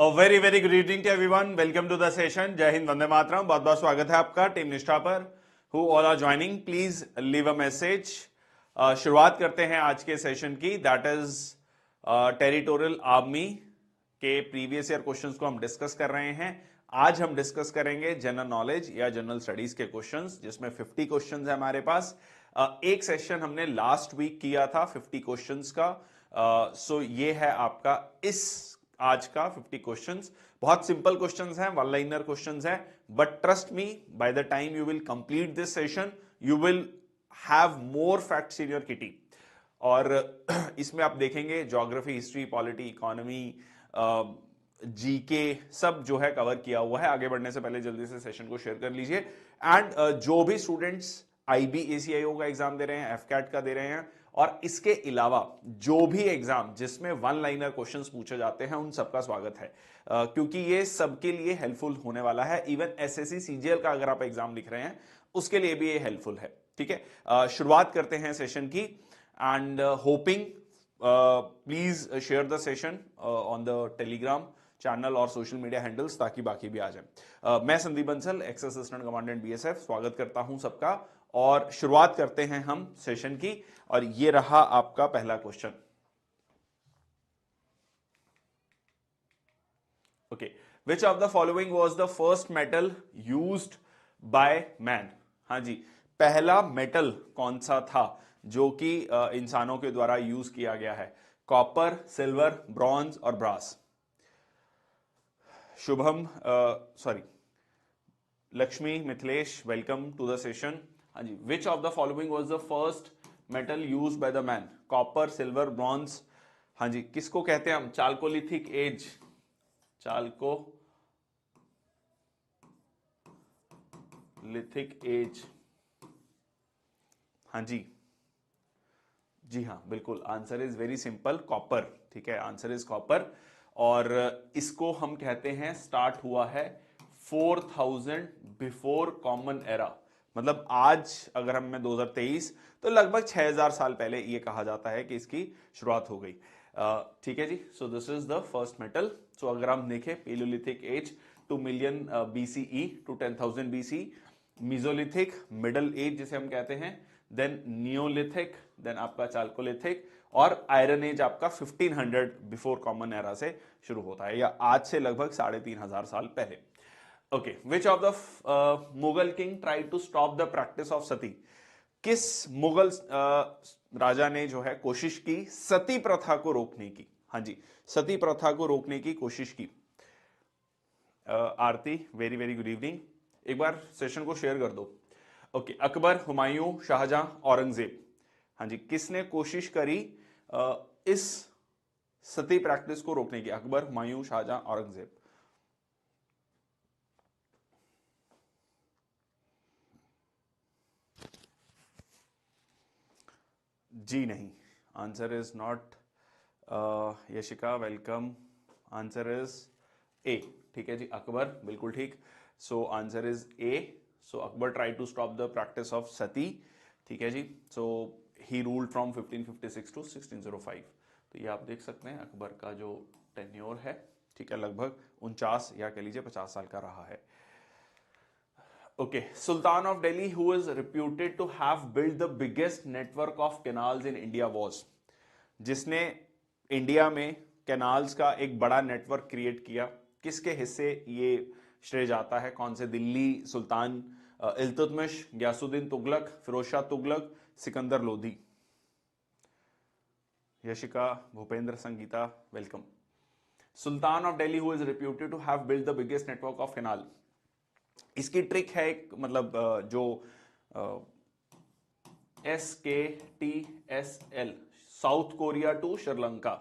Very very good evening to everyone. Welcome to the session. जय हिंद, वंदे मातरम। बहुत बहुत स्वागत है आपका टीम निष्ठा पर। Who all are joining, please leave a message. शुरुआत करते हैं आज के सेशन की, दैट इज टेरिटोरियल आर्मी के प्रीवियस ईयर क्वेश्चंस को हम डिस्कस कर रहे हैं। आज हम डिस्कस करेंगे जनरल नॉलेज या जनरल स्टडीज के क्वेश्चंस, जिसमें 50 क्वेश्चंस है हमारे पास। एक सेशन हमने लास्ट वीक किया था 50 क्वेश्चंस का। सो ये है आपका इस आज का 50 क्वेश्चंस। बहुत सिंपल क्वेश्चंस हैं, वन लाइनर क्वेश्चंस हैं, but trust me, by the time you will complete this session you will have more facts in your kitty. और इसमें आप देखेंगे geography, history, polity, economy, GK सब जो है कवर किया हुआ है। आगे बढ़ने से पहले जल्दी से सेशन को शेयर कर लीजिए। एंड जो भी स्टूडेंट्स IB-ACIO का एग्जाम दे रहे हैं, FCAT का दे रहे हैं, और इसके अलावा जो भी एग्जाम जिसमें वन लाइनर क्वेश्चंस पूछे जाते हैं, उन सबका स्वागत है, क्योंकि ये सबके लिए हेल्पफुल होने वाला है। इवन SSC CGL का अगर आप एग्जाम लिख रहे हैं उसके लिए भी ये हेल्पफुल है। ठीक है, शुरुआत करते हैं सेशन की। And hopping please share the session on the Telegram channel और सोशल मीडिया हैंडल्स, ताकि बाकी भी आ जाए। मैं Sandeep Bansal, x assistant commandant BSF, स्वागत करता हूं सबका। और शुरुआत करते हैं हम सेशन की, और ये रहा आपका पहला question. Okay, which of the following was the first metal used by man? हाँ जी, पहला मेटल कौन सा था जो कि इंसानों के द्वारा यूज किया गया है? कॉपर, सिल्वर, ब्रॉन्ज और brass. Shubham, sorry, Lakshmi, Mithilesh, welcome to the session. हाँ जी, which of the following was the first metal used by the man? Copper, silver, bronze. हाँ जी, किसको कहते हैं हम? Chalcolithic age, chalcolithic age. हाँ जी, जी हाँ, बिल्कुल, answer is very simple, copper. ठीक है, आंसर इज कॉपर। और इसको हम कहते हैं स्टार्ट हुआ है 4000 बिफोर कॉमन एरा। मतलब आज अगर हम में 2023, तो लगभग 6000 साल पहले ये कहा जाता है कि इसकी शुरुआत हो गई। ठीक है जी, so this is the first metal. So अगर हम देखें, paleolithic age 2 million BCE to 10,000 BC, mesolithic middle age जिसे हम कहते हैं, देन नियोलिथिक, देन आपका चाल्कोलिथिक, और आयरन एज आपका 1500 बिफोर कॉमन एरा से शुरू होता है, या आज से लगभग 3500 साल पहले। Okay, which of the Mughal king try to stop the practice of sati? किस मुगल राजा ने जो है कोशिश की सती प्रथा को रोकने की? हाँ जी, सती प्रथा को रोकने की कोशिश की। आरती, वेरी वेरी गुड इवनिंग। एक बार सेशन को शेयर कर दो। ओके, अकबर, हुमायूं, शाहजहां, औरंगजेब। हाँ जी, किसने कोशिश करी इस सती प्रैक्टिस को रोकने की? अकबर, हुमायूं, शाहजहां, औरंगजेब। जी नहीं, answer is not. Yashika, welcome. Answer is A. ठीक है जी, अकबर, बिल्कुल ठीक। So answer is A. So Akbar try to stop the practice of sati. ठीक है जी, so he ruled from 1556 to 1605। तो ये आप देख सकते हैं अकबर का जो टेन्योर है, ठीक है, लगभग 49 या कह लीजिए 50 साल का रहा है। Okay, sultan of Delhi who is reputed to have build the biggest network of canals in India was? जिसने इंडिया में कैनाल्स का एक बड़ा नेटवर्क क्रिएट किया, किसके हिस्से ये श्रेय जाता है? कौन से दिल्ली सुल्तान? Iltutmish, Ghiyasuddin Tughlaq, Firoz Shah Tughlaq, Sikandar Lodi. Yashika, Bhupendra, Sangeeta, welcome. Sultan of Delhi who is reputed to have build the biggest network of canal. इसकी ट्रिक है एक, मतलब जो SKTSL, South Korea to Sri Lanka.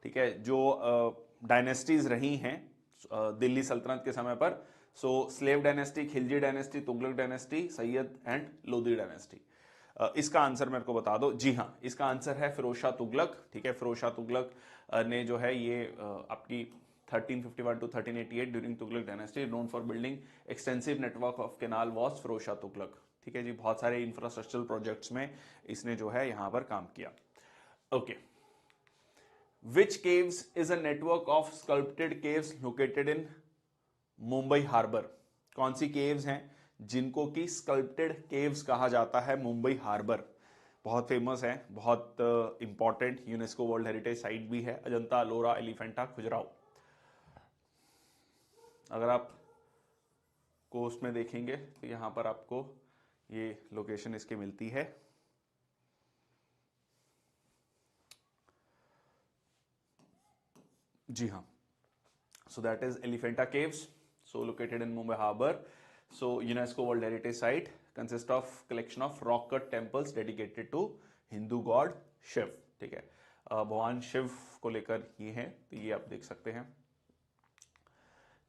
ठीक है, जो डायनेस्टीज रही हैं दिल्ली सल्तनत के समय पर, so slave dynasty, Khilji dynasty, Tughlaq dynasty, Sayyid and Lodi dynasty. इसका आंसर मेरे को बता दो। जी हाँ, इसका आंसर है फिरोज शाह तुगलक। ठीक है, फिरोज शाह तुगलक ने जो है ये आपकी 1351 to 1388 during Tughlaq dynasty known for building extensive network of canal was Firoz Shah Tughlaq. ठीक है जी, बहुत सारे इंफ्रास्ट्रक्चरल प्रोजेक्ट्स में इसने जो है यहां पर काम किया। Okay, which caves is a network of sculpted caves located in Mumbai harbour? कौन सी केव्स हैं जिनको कि स्कल्प्टेड केव्स कहा जाता है? मुंबई हार्बर बहुत फेमस है, बहुत important UNESCO world heritage site भी है। अजंता, अलोरा, एलिफेंटा, खजुराहो। अगर आप कोस्ट में देखेंगे तो यहां पर आपको ये लोकेशन इसकी मिलती है। जी हाँ, so that is Elephanta Caves, so located in Mumbai Harbor. So UNESCO World Heritage Site consists of collection of rock cut temples dedicated to Hindu god Shiv. ठीक है, भगवान शिव को लेकर ये है, तो ये आप देख सकते हैं।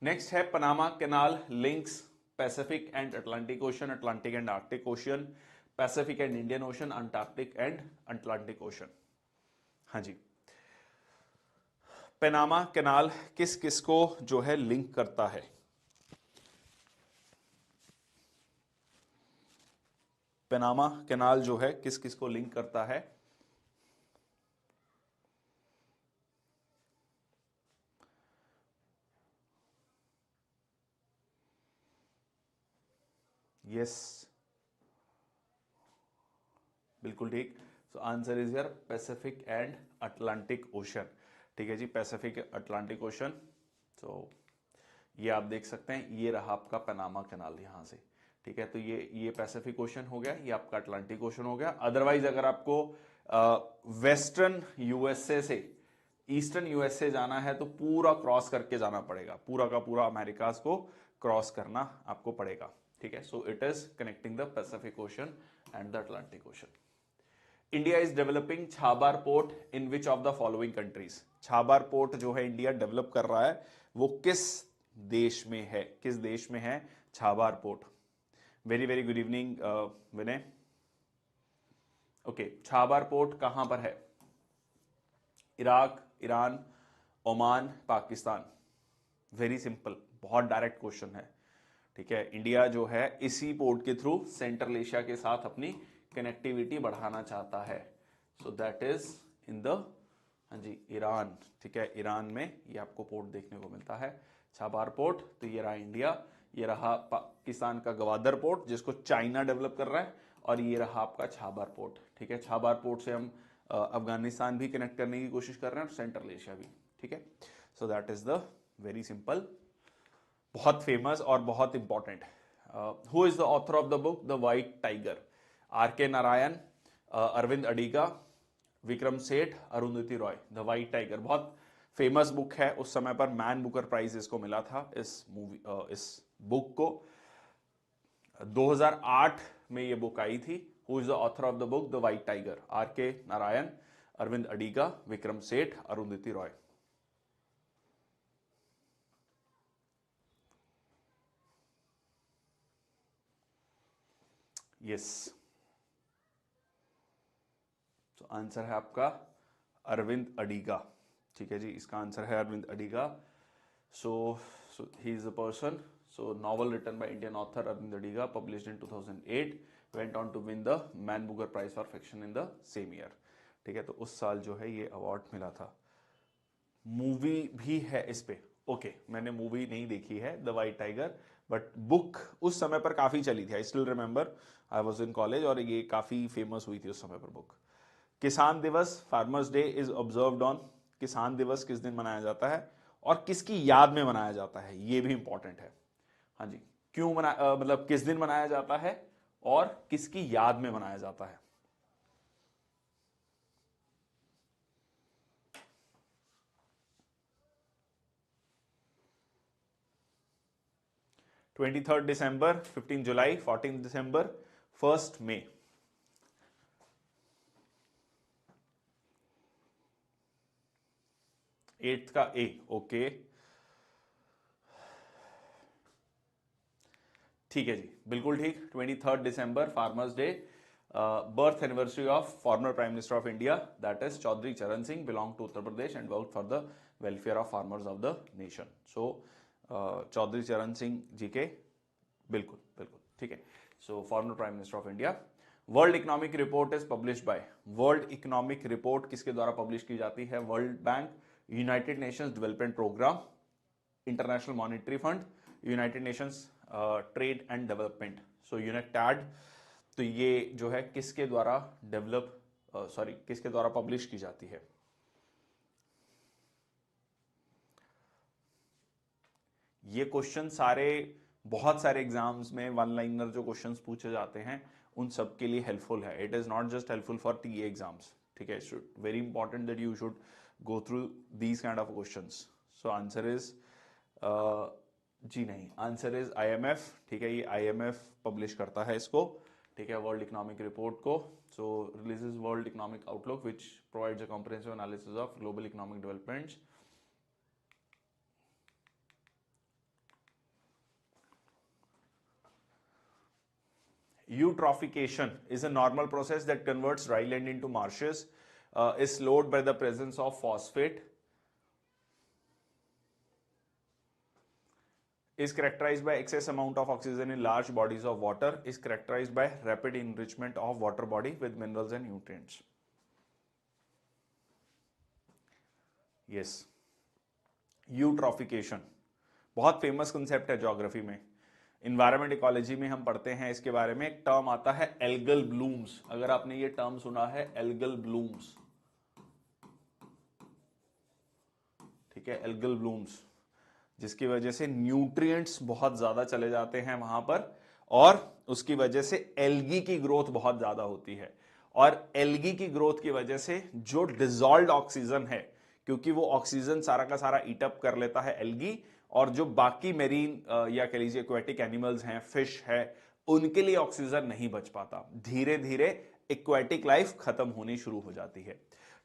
नेक्स्ट है Panama canal links Pacific and Atlantic ocean, Atlantic and Arctic ocean, Pacific and Indian ocean, Antarctic and Atlantic ocean. हाँ जी, पनामा कैनाल किस किस को जो है लिंक करता है? पनामा कैनाल जो है किस किस को लिंक करता है? यस, बिल्कुल ठीक। So answer is your Pacific and Atlantic ocean. ठीक है जी, पैसिफिक अटलांटिक ओशन। सो ये आप देख सकते हैं, ये रहा आपका पनामा कैनाल यहां से। ठीक है, तो ये पैसिफिक ओशन हो गया, ये आपका अटलांटिक ओशन हो गया। अदरवाइज अगर आपको वेस्टर्न यूएसए से ईस्टर्न यूएसए जाना है तो पूरा क्रॉस करके जाना पड़ेगा, पूरा का पूरा अमेरिकास को क्रॉस करना आपको पड़ेगा। ठीक है, so it is connecting the Pacific ocean and the Atlantic ocean. India is developing Chabahar port in which of the following countries? Chabahar port जो है इंडिया डेवलप कर रहा है, वो किस देश में है? किस देश में है Chabahar port? Very very good evening Vinay. Okay, Chabahar port कहां पर है? Iraq, Iran, Oman, Pakistan. Very simple, बहुत डायरेक्ट क्वेश्चन है। ठीक है, इंडिया जो है इसी पोर्ट के थ्रू सेंट्रल एशिया के साथ अपनी कनेक्टिविटी बढ़ाना चाहता है। So that is in the, हाँ जी, ईरान। ठीक है, ईरान में ये आपको पोर्ट देखने को मिलता है, छाबार पोर्ट। तो ये रहा इंडिया, ये रहा पाकिस्तान का गवादर पोर्ट जिसको चाइना डेवलप कर रहा है, और ये रहा आपका छाबार पोर्ट। ठीक है, छाबार पोर्ट से हम अफगानिस्तान भी कनेक्ट करने की कोशिश कर रहे हैं और सेंट्रल एशिया भी। ठीक है, so that is the very simple, बहुत फेमस और बहुत important. Who is the author of the book the white tiger? R K Narayan, Arvind Adiga, Vikram Seth, Arundhati Roy. The white tiger बहुत फेमस बुक है, उस समय पर मैन बुकर प्राइज इसको मिला था, इस मूवी इस बुक को 2008 में ये बुक आई थी। Who is the author of the book the white tiger? R K Narayan, Arvind Adiga, Vikram Seth, Arundhati Roy. Yes, तो आंसर है आपका अरविंद अडिगा। ठीक है जी, इसका आंसर है Aravind Adiga. So he is a person, so novel written by Indian author Arvind Adiga, published in 2008, went on to win the Man Booker Prize for Fiction in the same year। ठीक है, तो उस साल जो है ये अवार्ड मिला था। मूवी भी है इस पे। ओके, मैंने मूवी नहीं देखी है the white tiger, but book उस समय पर काफी चली थी। I still remember, I was in college और ये काफी फेमस हुई थी उस समय पर बुक। किसान दिवस, farmers day is observed on. किसान दिवस किस दिन मनाया जाता है और किसकी याद में मनाया जाता है? ये भी इंपॉर्टेंट है। हाँ जी, क्यों मतलब किस दिन मनाया जाता है और किसकी याद में मनाया जाता है? ट्वेंटी थर्ड डिसंबर, 15 जुलाई, 14 दिसंबर, 1 मई। एट्थ का ए, ओके, ठीक है जी, बिल्कुल ठीक। 23 दिसंबर farmers day, birth anniversary of former prime minister of India, that is Chaudhary Charan Singh, belong to Uttar Pradesh and work for the welfare of farmers of the nation. So Chaudhary Charan Singh ji के, बिल्कुल बिल्कुल ठीक है। So former prime minister of India world economic report is published by, world economic report किसके द्वारा publish की जाती है? World bank, united nations development programme, international monetary fund, united nations trade and development, so UNCTAD. तो ये जो है किसके द्वारा किसके द्वारा पब्लिश की जाती है? ये क्वेश्चन सारे, बहुत सारे एग्जाम्स में वन लाइनर जो क्वेश्चंस पूछे जाते हैं उन सब के लिए हेल्पफुल है। It is not just helpful for TA exams, ठीक है? Very important that you should go through these kind of questions. So answer is जी नहीं, आंसर इज आईएमएफ, ठीक है? ये आईएमएफ पब्लिश करता है इसको, ठीक है, वर्ल्ड इकोनॉमिक रिपोर्ट को। So releases world economic outlook which provides a comprehensive analysis of global economic developments. Eutrophication is a normal process that converts dry land into marshes, is slowed by the presence of phosphate, is characterized by excess amount of oxygen in large bodies of water, is characterized by rapid enrichment of water body with minerals and nutrients. Yes, eutrophication बहुत famous concept है geography में। Environment ecology में हम पढ़ते हैं इसके बारे में। एक टर्म आता है एल्गल ब्लूम्स, अगर आपने ये टर्म सुना है, एल्गल ब्लूम्स, ठीक है, एल्गल ब्लूम्स, जिसकी वजह से न्यूट्रिएंट्स बहुत ज्यादा चले जाते हैं वहां पर और उसकी वजह से एल्गी की ग्रोथ बहुत ज्यादा होती है। और एल्गी की ग्रोथ की वजह से जो डिजॉल्व्ड ऑक्सीजन है, क्योंकि वो ऑक्सीजन सारा का सारा ईटअप कर लेता है एल्गी, और जो बाकी मेरीन या कह लीजिए एक्वेटिक एनिमल्स हैं, फिश है, उनके लिए ऑक्सीजन नहीं बच पाता। धीरे धीरे एक्वेटिक लाइफ खत्म होनी शुरू हो जाती है,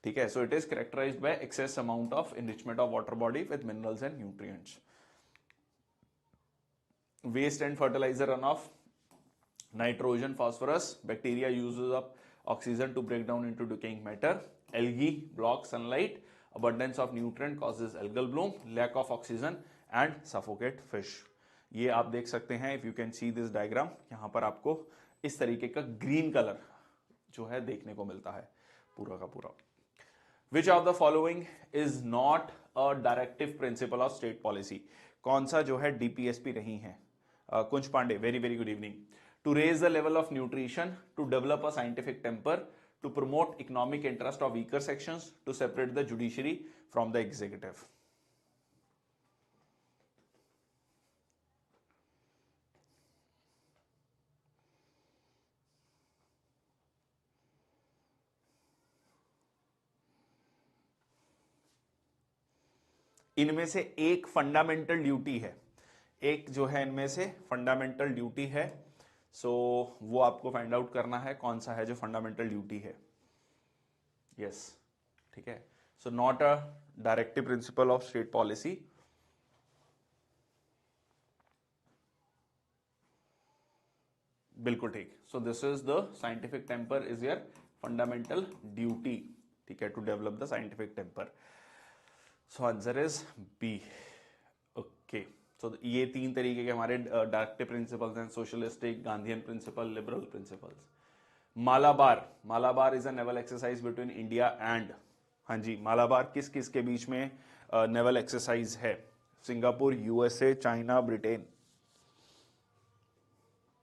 ठीक है? So it is characterised by excess amount of enrichment of water body with minerals and nutrients. Waste and fertiliser run off, nitrogen, phosphorus, bacteria uses up oxygen to break down into decaying matter, algae block sunlight, abundance of nutrient causes algal bloom, lack of oxygen and suffocate fish। ये आप देख सकते हैं, if you can see this diagram, यहां पर आपको इस तरीके का ग्रीन कलर जो है देखने को मिलता है पूरा का पूरा। Which of the following is not a directive principle of state policy? कौन सा जो है DPSP नहीं है? Kunj Pandey, very very good evening. To raise the level of nutrition, to develop a scientific temper, to promote economic interest of weaker sections, to separate the judiciary from the executive। इनमें से एक fundamental duty है, एक जो है इनमें से fundamental duty है। सो वो आपको फाइंड आउट करना है कौन सा है जो फंडामेंटल ड्यूटी है। यस, ठीक है। So not a directive principle of state policy. बिल्कुल ठीक। So this is the scientific temper is your fundamental duty, ठीक है, to develop the scientific temper. So answer is B. Okay, so ये तीन तरीके के हमारे डायरेक्टिव प्रिंसिपल्स हैं, socialistic, Gandhian principle, liberal principles. Malabar, Malabar is a naval exercise between India and, हाँ जी, मालाबार किस किस के बीच में नेवल एक्सरसाइज है? Singapore, USA, China, Britain.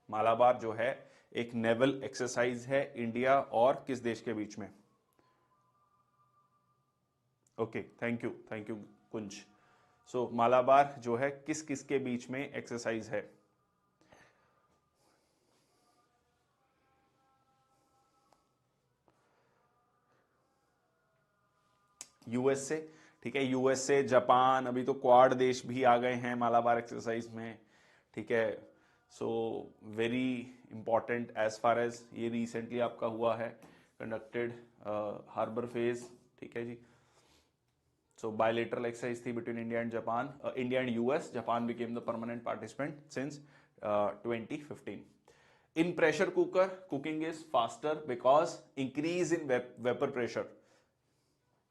Malabar जो है एक नेवल एक्सरसाइज है इंडिया और किस देश के बीच में? ओके, थैंक यू कुंज। सो मालाबार जो है किस किस के बीच में एक्सरसाइज है? यूएसए, ठीक है, यूएसए, जापान, अभी तो क्वाड देश भी आ गए हैं मालाबार एक्सरसाइज में, ठीक है। So very important as far as ये रिसेंटली आपका हुआ है, कंडक्टेड हार्बर फेज, ठीक है जी। सो बायलेटरल एक्सरसाइज थी between India and Japan, India and US. Japan became the permanent participant since 2015। In pressure cooker cooking is faster because increase in vapour pressure,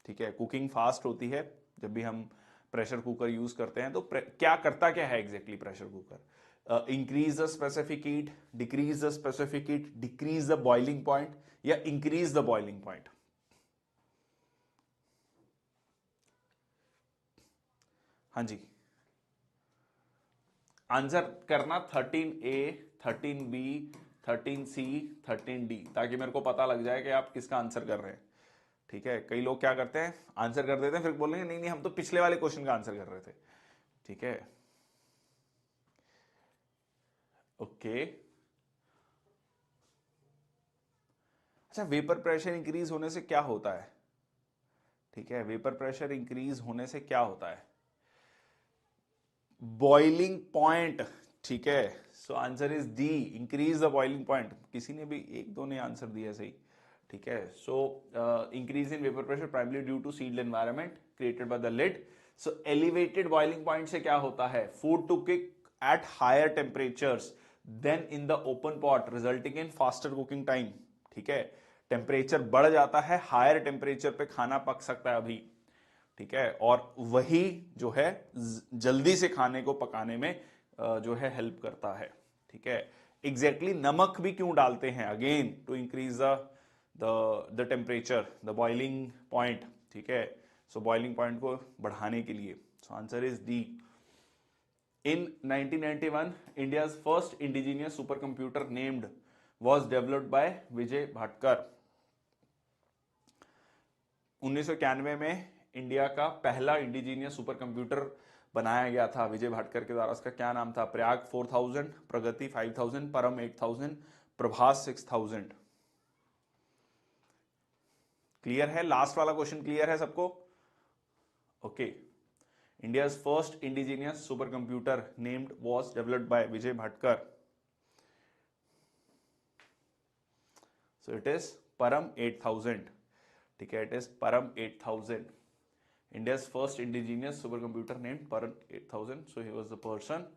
ठीक है, cooking fast होती है जब भी हम प्रेशर कुकर यूज करते हैं। तो क्या करता क्या है exactly pressure cooker? Increase the specific heat, decrease the specific heat, decrease the boiling point या इंक्रीज द बॉइलिंग पॉइंट? हाँ जी, आंसर करना 13A, 13B, 13C, 13D, ताकि मेरे को पता लग जाए कि आप किसका आंसर कर रहे हैं। ठीक है, कई लोग क्या करते हैं, आंसर कर देते हैं, फिर बोलेंगे नहीं नहीं हम तो पिछले वाले क्वेश्चन का आंसर कर रहे थे। ठीक है, ओके। अच्छा, वेपर प्रेशर इंक्रीज होने से क्या होता है? ठीक है, वेपर प्रेशर इंक्रीज होने से क्या होता है? Boiling point. ठीक है, so answer is D, increase the boiling point. किसी ने भी एक दो ने आंसर दिया सही। ठीक है, so increase in vapour pressure primary due to sealed environment created by the lid. So elevated boiling point से क्या होता है? Food to cook at higher temperatures than in the open pot resulting in faster cooking time. ठीक है, temperature बढ़ जाता है, higher temperature पे खाना पक सकता है अभी। ठीक है, और वही जो है जल्दी से खाने को पकाने में जो है हेल्प करता है। ठीक है, एग्जैक्टली नमक भी क्यों डालते हैं? Again to increase the temperature, the boiling point. ठीक है, सो बॉइलिंग पॉइंट को बढ़ाने के लिए। So answer is D. In 1991, India's first indigenous supercomputer named was developed by Vijay Bhatkar. 1991 में इंडिया का पहला इंडिजीनियस सुपर कंप्यूटर बनाया गया था विजय भाटकर के द्वारा। उसका क्या नाम था? प्रयाग 4000, प्रगति 5000, परम 8000, प्रभास 6000। क्लियर है? लास्ट वाला क्वेश्चन क्लियर है सबको? Okay. India's first indigenous supercomputer named was developed by Vijay Bhatkar. So it is Param 8000. ठीक है, it is Param 8000. India's first indigenous supercomputer named Param 8000. So he was the person,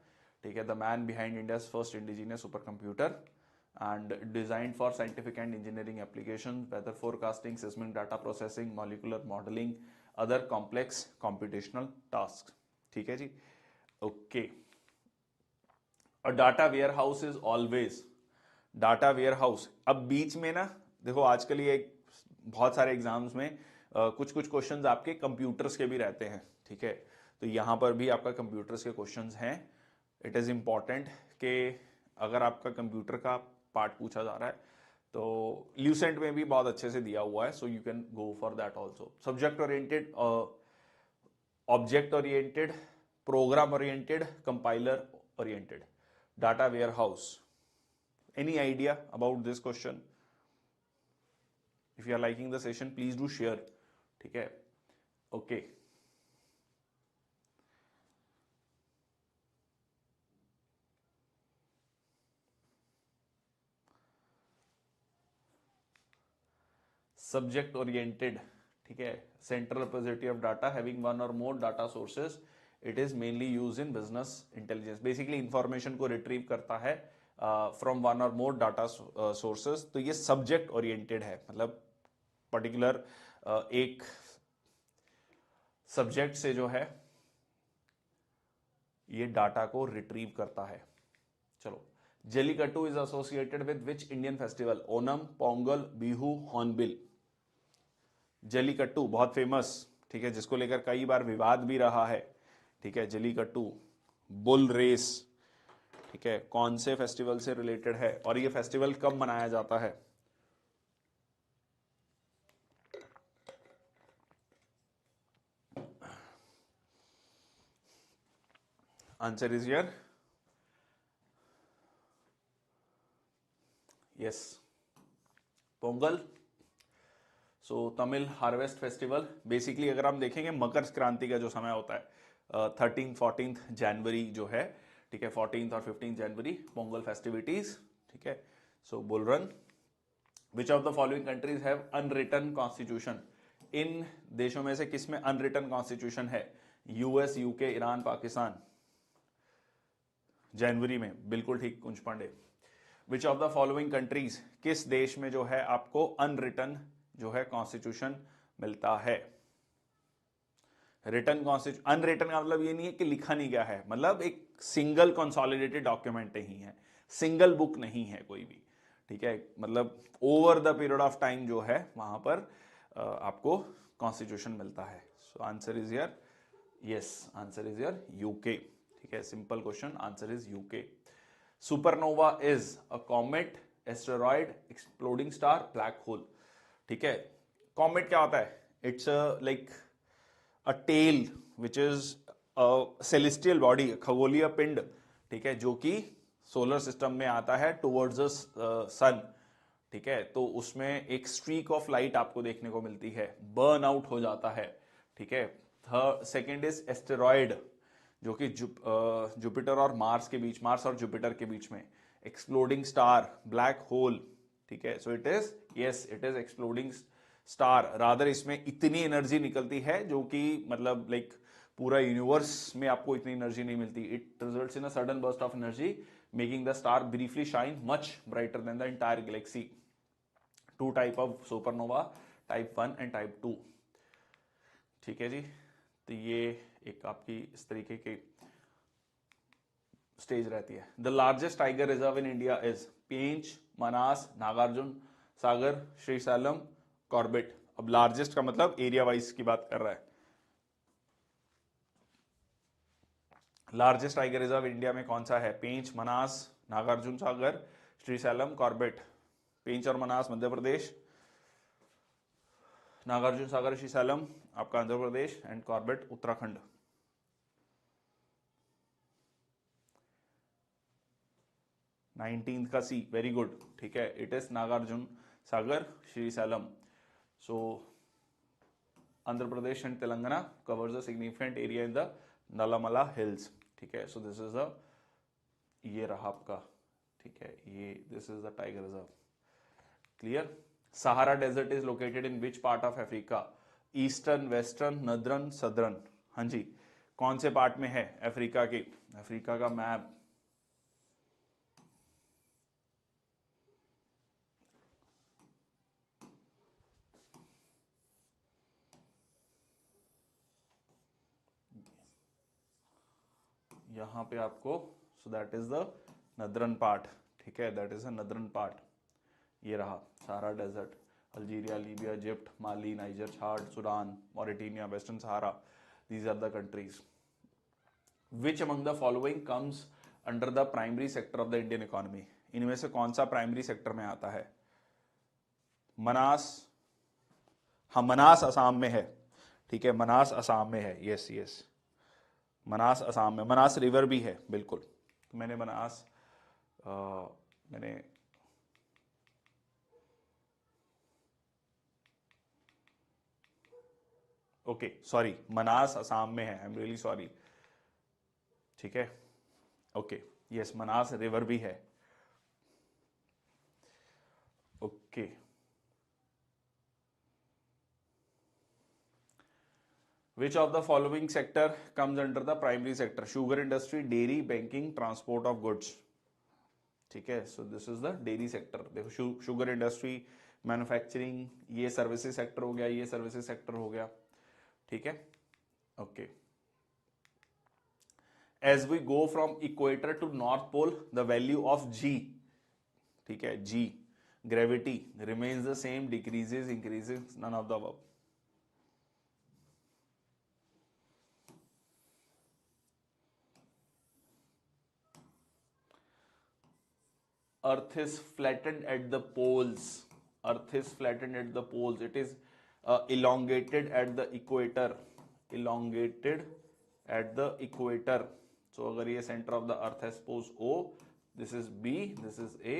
ठीक है, the man behind India's first indigenous supercomputer and designed for scientific and engineering applications, weather forecasting, seismic data processing, molecular modeling, other complex computational task. ठीक है जी, okay. और data warehouse is always, data warehouse. अब बीच में ना देखो, आजकल ये बहुत सारे एग्जाम्स में कुछ कुछ क्वेश्चंस आपके कंप्यूटर्स के भी रहते हैं। ठीक है, तो यहां पर भी आपका कंप्यूटर्स के क्वेश्चंस हैं। इट इज इंपॉर्टेंट कि अगर आपका कंप्यूटर का पार्ट पूछा जा रहा है तो ल्यूसेंट में भी बहुत अच्छे से दिया हुआ है, so you can go for that also. Subject oriented, object oriented, programme oriented, compiler oriented, data warehouse. Any idea about this question? If you are liking the session please do share. ठीक है, okay. Subject oriented, ठीक है, central repository of data having one or more data sources, it is mainly use in business intelligence. Basically information को retrieve करता है from one or more data sources. तो ये subject oriented है, मतलब particular एक सब्जेक्ट से जो है ये डाटा को रिट्रीव करता है। चलो, Jallikattu is associated with which Indian festival? Onam, Pongal, Bihu, hornbill. Jallikattu बहुत फेमस, ठीक है, जिसको लेकर कई बार विवाद भी रहा है। ठीक है, जलीकट्टू बुल रेस, ठीक है, कौन से फेस्टिवल से रिलेटेड है और ये फेस्टिवल कब मनाया जाता है? Answer is here, yes, Pongal. So Tamil harvest festival. Basically अगर हम देखेंगे मकर संक्रांति का जो समय होता है 13-14 जनवरी जो है, ठीक है, 14 और 15 जनवरी पोंगल फेस्टिविटीज। ठीक है, so bull run. Which of the following countries have unwritten constitution? इन देशों में से किस में अनरिटन कॉन्स्टिट्यूशन है? US, UK, Iran, Pakistan. जनवरी में, बिल्कुल ठीक Kunj Pandey. Which of the following countries, किस देश में जो है आपको अनरिटन जो है कॉन्स्टिट्यूशन मिलता है? रिटन कॉन्स्टिट्यूशन, अनरिटन का मतलब ये नहीं है कि लिखा नहीं गया है, मतलब एक सिंगल कंसोलिडेटेड डॉक्यूमेंट नहीं है, सिंगल बुक नहीं है कोई भी, ठीक है। मतलब over the period of time जो है वहां पर आपको कॉन्स्टिट्यूशन मिलता है। So answer is your, yes answer is your UK, ठीक है। Simple question, answer is UK. Supernova is a comet, asteroid, exploding star, black hole, ठीक है। कॉमेट क्या होता है? It's like a tail which is celestial body, खगोलीय पिंड, ठीक है, जो कि सोलर सिस्टम में आता है टुवर्ड्स द सन, ठीक है। तो उसमें एक स्ट्रीक ऑफ लाइट आपको देखने को मिलती है, बर्न आउट हो जाता है, ठीक है। सेकेंड इज एस्टेरॉइड, जो कि जुपिटर और मार्स के बीच, मार्स और जुपिटर के बीच में, एक्सप्लोडिंग स्टार, ब्लैक होल, ठीक है। So it is, yes it is exploding star. Rather इसमें इतनी एनर्जी निकलती है जो कि मतलब लाइक पूरा यूनिवर्स में आपको इतनी एनर्जी नहीं मिलती। It results in a sudden burst of energy making the star briefly shine much brighter than the entire galaxy. Two type of supernova, type 1 and type 2, ठीक है जी। तो ये एक आपकी इस तरीके की स्टेज रहती है। The largest tiger reserve in India is Pench, Manas, Nagarjuna Sagar, Srisailam, Corbett. अब लार्जेस्ट का मतलब एरिया वाइज की बात कर रहा है। लार्जेस्ट टाइगर रिजर्व इंडिया में कौन सा है? पेंच, मनास, नागार्जुन सागर, श्रीशैलम, कॉर्बेट। पेंच और मनास मध्य प्रदेश, नागार्जुन सागर श्रीशैलम आपका Andhra Pradesh, and Corbett Uttarakhand. 19th का सी, वेरी गुड, ठीक है। It is Nagarjuna Sagar Srisailam. So Andhra Pradesh and Telangana covers a significant area in the Nallamala hills, ठीक है। सो दिस इज द, ये रहा आपका, ठीक है, ये this is the tiger reserve, clear. Sahara desert is located in which part of Africa? Eastern, western, northern, southern. हाँ जी, कौन से पार्ट में है अफ्रीका के? अफ्रीका का मैप, यहां पे आपको, so that is the northern part, ठीक है, that is the northern part. ये रहा Sahara desert, Algeria, Libya, Egypt, Mali, Niger, Chad, Sudan, Mauritania, western Sahara, these are the countries. Which among the following comes under the primary sector of the Indian economy? इनमें से कौन सा primary sector में आता है? मनास, हाँ मनास असम में है, ठीक है, मनास असम में है, यस यस, मनास असम में, मनास रिवर भी है, बिल्कुल। तो मैंने मनास मैंने ओके सॉरी, मनास असम में है, आई एम रियली सॉरी, ठीक है, ओके, यस मनास रिवर भी है, okay. Which of the following sector comes under the primary sector? Sugar industry, dairy, banking, transport of goods, ठीक है। So this is the dairy sector. देखो sugar industry, manufacturing, ये services sector हो गया, ये services sector हो गया, ठीक है, okay. As we go from equator to north pole the value of G, ठीक है, G gravity remains the same, decreases, increases, none of the above. Earth is flattened at the poles. Earth is flattened at the poles. It is elongated at the equator. Elongated at the equator. So अगर ये center of the earth है, suppose O, this is B, this is A.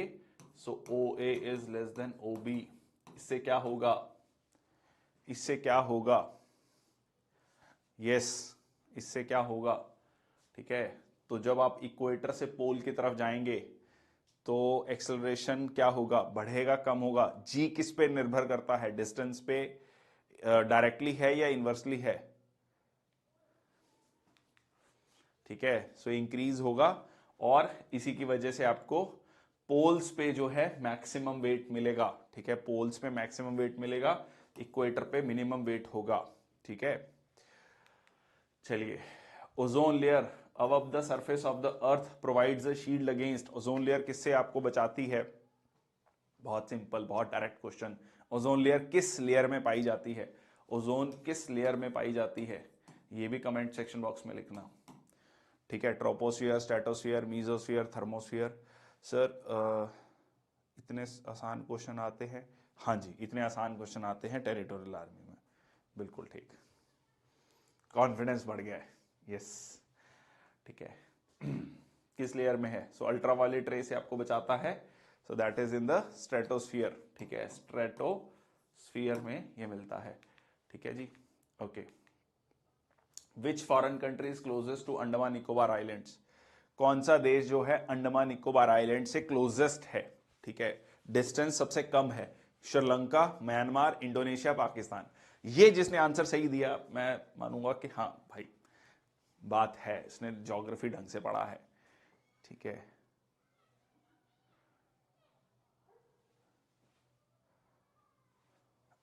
So OA is less than OB. इससे क्या होगा? इससे क्या होगा? Yes, इससे क्या होगा? ठीक है, तो जब आप इक्वेटर से पोल की तरफ जाएंगे तो एक्सेलरेशन क्या होगा? बढ़ेगा, कम होगा? जी किस पे निर्भर करता है? डिस्टेंस पे डायरेक्टली है या इनवर्सली है? ठीक है, सो इंक्रीज होगा, और इसी की वजह से आपको पोल्स पे जो है मैक्सिमम वेट मिलेगा, ठीक है, पोल्स पे मैक्सिमम वेट मिलेगा, इक्वेटर पे मिनिमम वेट होगा, ठीक है। चलिए, ozone layer above the surface of the earth provides a shield against, ozone layer किससे आपको बचाती है? बहुत सिंपल, बहुत डायरेक्ट क्वेश्चन। ओजोन लेयर किस लेयर में पाई जाती है? ओजोन किस लेयर में पाई जाती है? ये भी कमेंट सेक्शन बॉक्स में लिखना, ठीक है। Troposphere, stratosphere, mesosphere, thermosphere. Sir इतने आसान क्वेश्चन आते हैं? हाँ जी, इतने आसान क्वेश्चन आते हैं टेरिटोरियल आर्मी में, बिल्कुल ठीक। कॉन्फिडेंस बढ़ गया है, यस, ठीक है। किस लेयर में है? सो अल्ट्रावायलेट रे से आपको बचाता है, so that is in the stratosphere, ठीक है। स्ट्रेटोस्फियर में ये मिलता है, ठीक है जी, okay. Which foreign country is closest to Andaman Nicobar islands? कौन सा देश जो है अंडमान निकोबार आइलैंड से क्लोजेस्ट है, ठीक है, डिस्टेंस सबसे कम है? Sri Lanka, Myanmar, Indonesia, Pakistan. ये जिसने आंसर सही दिया मैं मानूंगा कि हाँ भाई बात है, इसने ज्योग्राफी ढंग से पढ़ा है, ठीक है।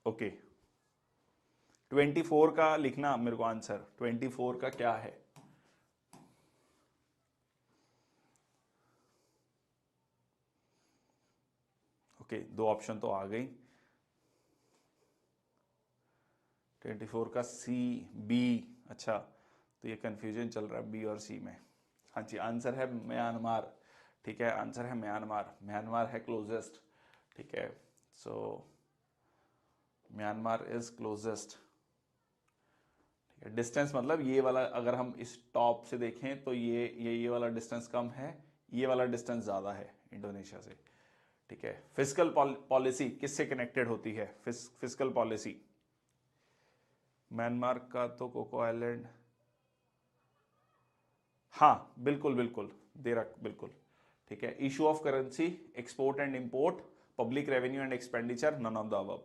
ओके, 24 का लिखना मेरे को आंसर, 24 का क्या है? ओके, दो ऑप्शन तो आ गई। 24 का सी, बी, अच्छा तो ये कंफ्यूजन चल रहा है बी और सी में। हाँ जी, आंसर है म्यांमार, ठीक है, आंसर है म्यांमार। म्यांमार है क्लोजेस्ट, ठीक है। सो म्यांमार इज क्लोजेस्ट, ठीक है। डिस्टेंस मतलब ये वाला, अगर हम इस टॉप से देखें तो ये वाला डिस्टेंस कम है, ये वाला डिस्टेंस ज्यादा है इंडोनेशिया से, ठीक है। फिजिकल पॉलिसी किससे कनेक्टेड होती है? फिजिकल पॉलिसी, म्यांमार का तो कोको आइलैंड, हाँ बिल्कुल बिल्कुल दे रख, बिल्कुल ठीक है। Issue of currency, export and import, public revenue and expenditure, none of the above.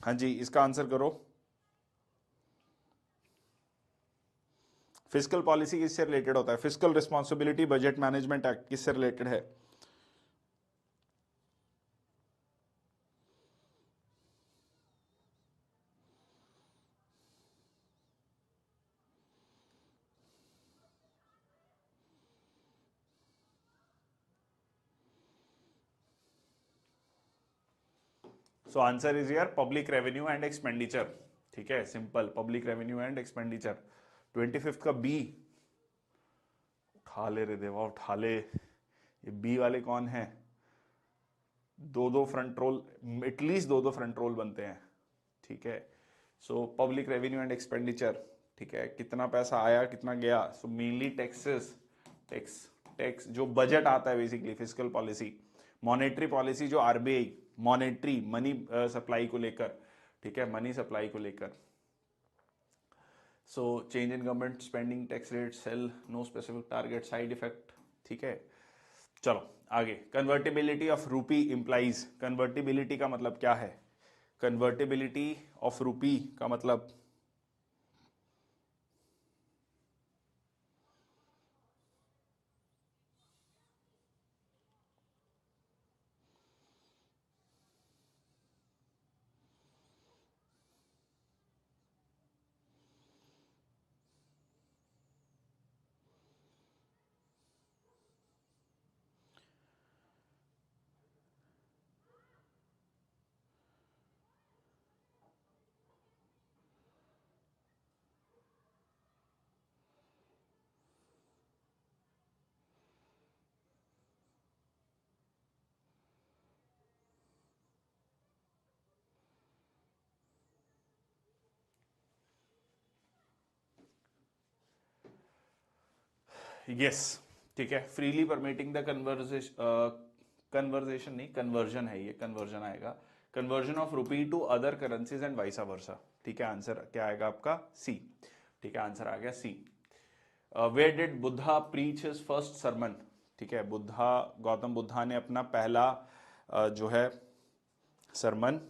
हाँ जी, इसका आंसर करो। फिजिकल पॉलिसी किससे रिलेटेड होता है? Physical responsibility budget management act किससे रिलेटेड है? सो आंसर इज यार पब्लिक रेवेन्यू एंड एक्सपेंडिचर, ठीक है, simple, public revenue and expenditure. 25 का बी, उठा ले रे देवा उठा ले, ये बी वाले कौन है? दो दो फ्रंट रोल, एटलीस्ट दो दो फ्रंट रोल बनते हैं, ठीक है। So public revenue and expenditure, ठीक है, कितना पैसा आया कितना गया? So mainly taxes, tax, tax जो बजट आता है basically, fiscal policy. Monetary policy जो आरबीआई, मॉनेटरी मनी सप्लाई को लेकर, ठीक है, मनी सप्लाई को लेकर। So change in government spending, tax rate, sale, no specific target, side effect, ठीक है। चलो आगे, convertibility of rupee implies, convertibility का मतलब क्या है? कन्वर्टिबिलिटी ऑफ रूपी का मतलब, यस, ठीक है, freely permitting the conversation, conversation नहीं कन्वर्जन है, ये कन्वर्जन आएगा, conversion of rupee to other currencies and vice versa. ठीक है, आंसर क्या आएगा आपका? सी। ठीक है, आंसर आ गया C. Where did Buddha preach his first sermon? ठीक है, गौतम बुद्धा ने अपना पहला जो है सरमन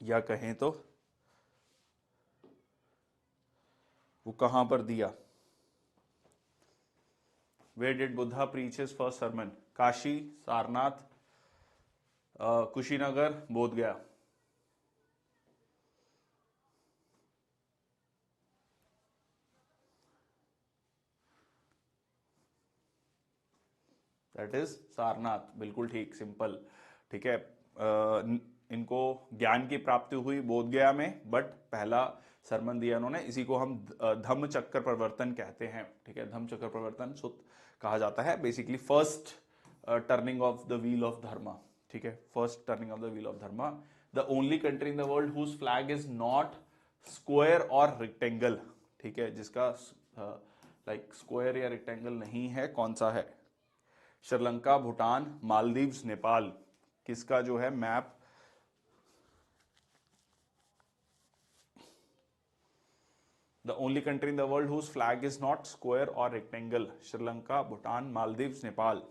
या कहें तो वो कहां पर दिया? Where did Buddha preach his first sermon? Kashi, Sarnath, Kushinagar, Bodhgaya. That is Sarnath, बिल्कुल ठीक, सिंपल। ठीक है, इनको ज्ञान की प्राप्ति हुई बोधगया में, बट पहला सरमन दिया इन्होंने। इसी को हम धम्म चक्र प्रवर्तन कहते हैं। ठीक है, धम्म चक्र प्रवर्तन सुत कहा जाता है। Basically first turning of the wheel of dharma. ठीक है, first turning of the wheel of dharma. The only country in the world whose flag is not square और रेक्टेंगल। ठीक है, जिसका लाइक स्क्वायर या रेक्टेंगल नहीं है, कौन सा है? श्रीलंका, भूटान, मालदीव्स, नेपाल। किसका जो है map the only country in the world whose flag is not square और रेक्टेंगल? श्रीलंका, भूटान, मालदीव्स, नेपाल।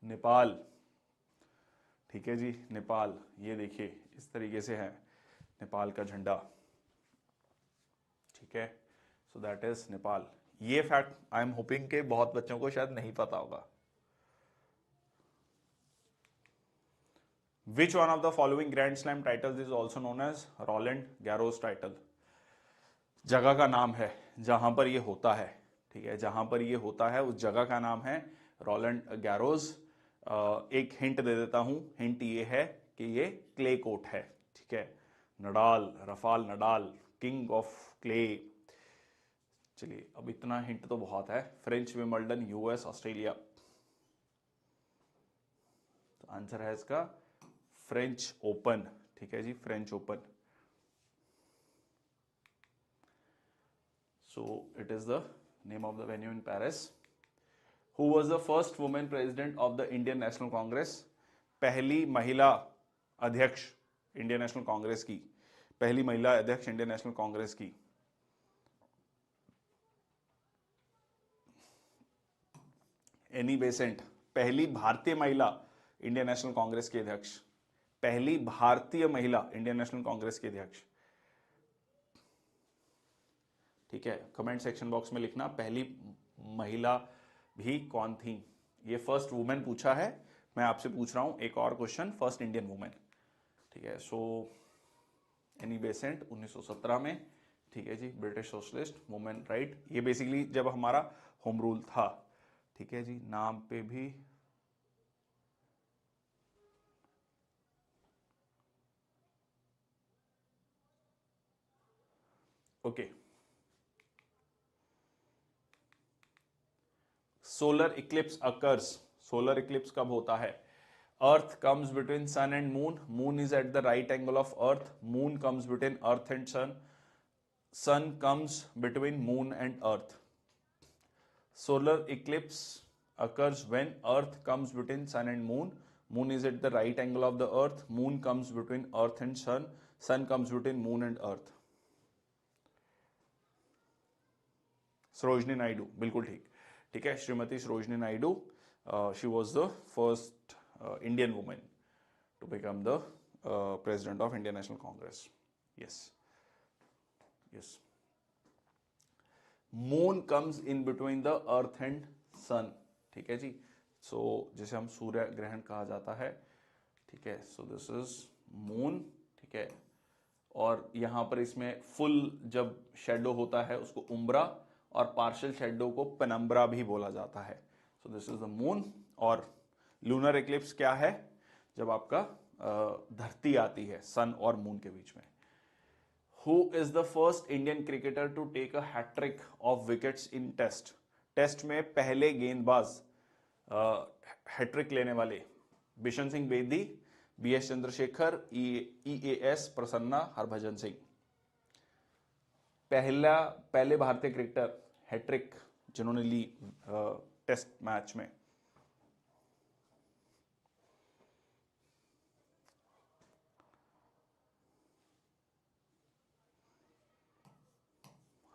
नेपाल। ठीक है जी, नेपाल। ये देखिए इस तरीके से है नेपाल का झंडा। ठीक है, सो दैट इज नेपाल। ये फैक्ट आई एम होपिंग के बहुत बच्चों को शायद नहीं पता होगा। Which one of the following grand slam titles is also known as Roland Garros title? जगह का नाम है जहां पर ये होता है। ठीक है, जहां पर ये होता है उस जगह का नाम है रोलैंड गैरोस। एक हिंट दे देता हूं, हिंट ये है कि ये क्ले कोर्ट है। ठीक है, Nadal, Rafael Nadal, king of clay. चलिए, अब इतना हिंट तो बहुत है। French Wimbledon, US, Australia. तो आंसर है इसका फ्रेंच ओपन। ठीक है जी, French open. So it is the name of the venue in Paris. Who was the first women president of the Indian National Congress? पहली महिला अध्यक्ष इंडियन नेशनल कांग्रेस की। पहली महिला अध्यक्ष इंडियन नेशनल कांग्रेस की। Annie Besant. पहली भारतीय महिला इंडियन नेशनल कांग्रेस की अध्यक्ष। पहली भारतीय महिला इंडियन नेशनल कांग्रेस की अध्यक्ष। ठीक है, कमेंट सेक्शन बॉक्स में लिखना पहली महिला भी कौन थी। ये फर्स्ट वुमेन पूछा है, मैं आपसे पूछ रहा हूं एक और क्वेश्चन, फर्स्ट इंडियन वुमेन। ठीक है, सो एनी बेसेंट 1917 में। ठीक है जी, ब्रिटिश सोशलिस्ट वुमेन राइट। ये बेसिकली जब हमारा होम रूल था। ठीक है जी, नाम पे भी okay. Solar eclipse occurs. Solar eclipse कब होता है? Earth comes between sun and moon, moon is at the right angle of earth, moon comes between earth and sun, sun comes between moon and earth. Solar eclipse occurs when earth comes between sun and moon, moon is at the right angle of the earth, moon comes between earth and sun, sun comes between moon and earth. Sarojini Naidu, बिल्कुल ठीक। ठीक है, Shrimati Sarojini Naidu, she was the first Indian women to become the president of Indian National Congress. Yes yes. Moon comes in between the earth and sun. ठीक है जी, सो जिसे हम सूर्य ग्रहण कहा जाता है। ठीक है, सो दिस इज मून। ठीक है, और यहां पर इसमें फुल जब शेडो होता है उसको उम्ब्रा, और पार्शियल शेडो को पेनम्ब्रा भी बोला जाता है। So this is the moon. और लूनर एक्लिप्स क्या है? जब आपका धरती आती है सन और मून के बीच में। Who is the first Indian cricketer to take a hat-trick of wickets in Test? Test में पहले गेंदबाज हैट्रिक लेने वाले। Bishan Singh Bedi, B S Chandrasekhar, E A S Prasanna, Harbhajan Singh. पहले भारतीय क्रिकेटर हैट्रिक जिन्होंने ली टेस्ट मैच में।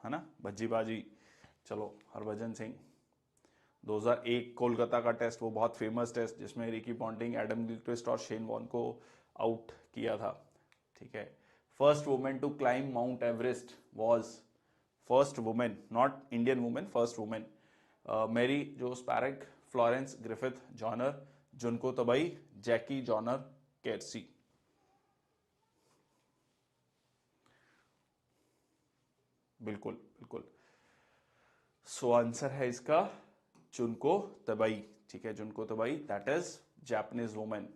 है ना, भज्जीबाजी। चलो, हरभजन सिंह 2001 कोलकाता का टेस्ट, वो बहुत फेमस टेस्ट जिसमें रिकी पॉन्टिंग, एडम गिलक्रिस्ट और शेन वॉर्न को आउट किया था। ठीक है। First women to climb Mount Everest was, first women, not Indian women, first women, Mary जो स्पैरक, फ्लोरेंस ग्रिफिथ जॉनर, जुनको तबई, जैकी जॉनर केरसी। बिल्कुल बिल्कुल। सो आंसर है इसका जुनको तबई। ठीक है, Junko Tabei, that is Japanese women,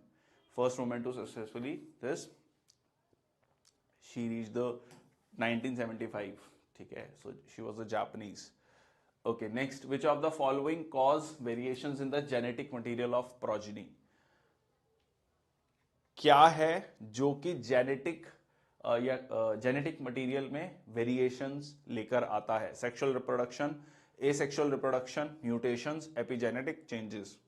first women to successfully this, she reach the 1975। ठीक है, so she was a Japanese. Okay, next, which of the following cause variations in the genetic material of progeny? क्या है जो कि genetic या genetic material में variations लेकर आता है? Sexual reproduction, asexual reproduction, mutations, epigenetic changes.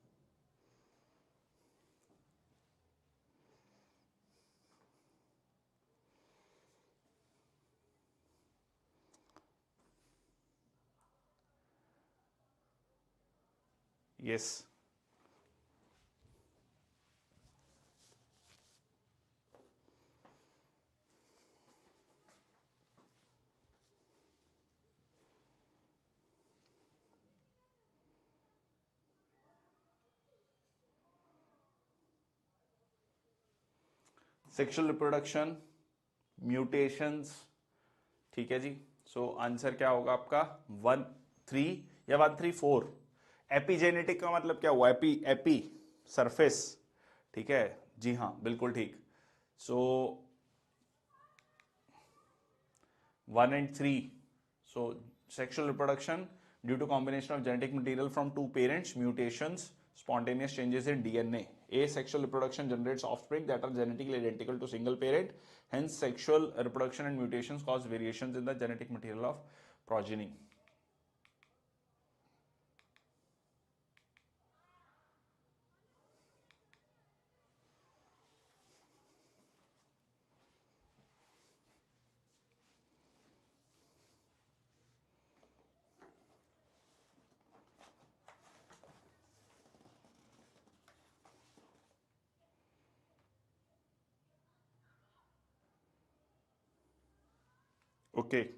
Yes, sexual reproduction, mutations. ठीक है जी। सो आंसर क्या होगा आपका? 1-3 या 1-3-4? एपिजेनेटिक का मतलब क्या हुआ? AP, AP surface. ठीक है जी, हाँ बिल्कुल ठीक। सो 1 and 3। So sexual reproduction due to combination of genetic material from two parents, mutations, spontaneous changes in DNA. Asexual reproduction generates offspring that are genetically identical to single parent. Hence, sexual reproduction and mutations cause variations in the genetic material of progeny. Okay.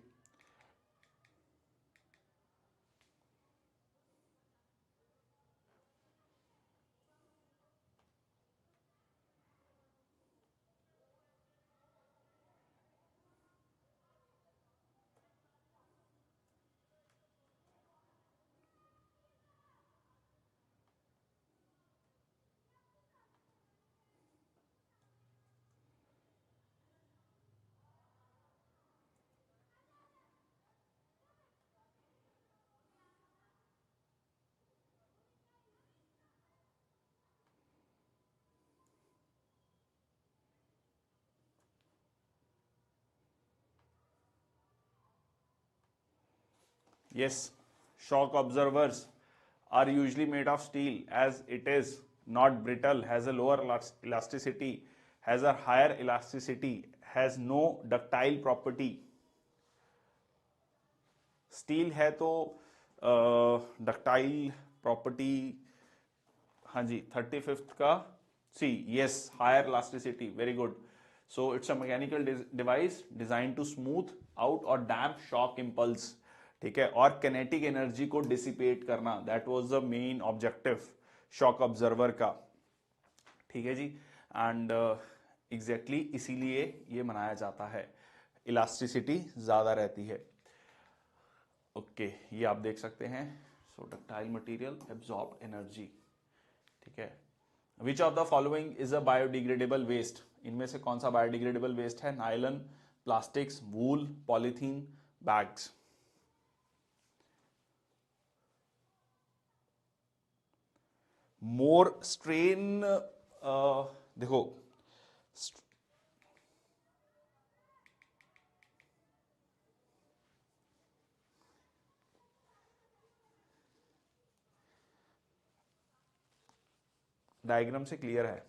Yes, shock absorbers are usually made of steel as it is not brittle, has a lower elasticity, has a higher elasticity, has no ductile property. Steel है तो ductile property, हाँ जी, 35th का C, yes, higher elasticity, very good. So it's a mechanical device design to smooth out और damp shock impulse. ठीक है, और kinetic energy को डिसिपेट करना, that was the main objective shock observer का। ठीक है जी, एंड एग्जैक्टली इसीलिए ये बनाया जाता है, इलास्टिसिटी ज्यादा रहती है। ओके, ये आप देख सकते हैं। So ductile material absorb energy. ठीक है, which of the following is a biodegradable waste? इनमें से कौन सा बायोडिग्रेडेबल वेस्ट है? Nylon, plastics, wool, polythene, bags. More strain, देखो, डायग्राम से क्लियर है।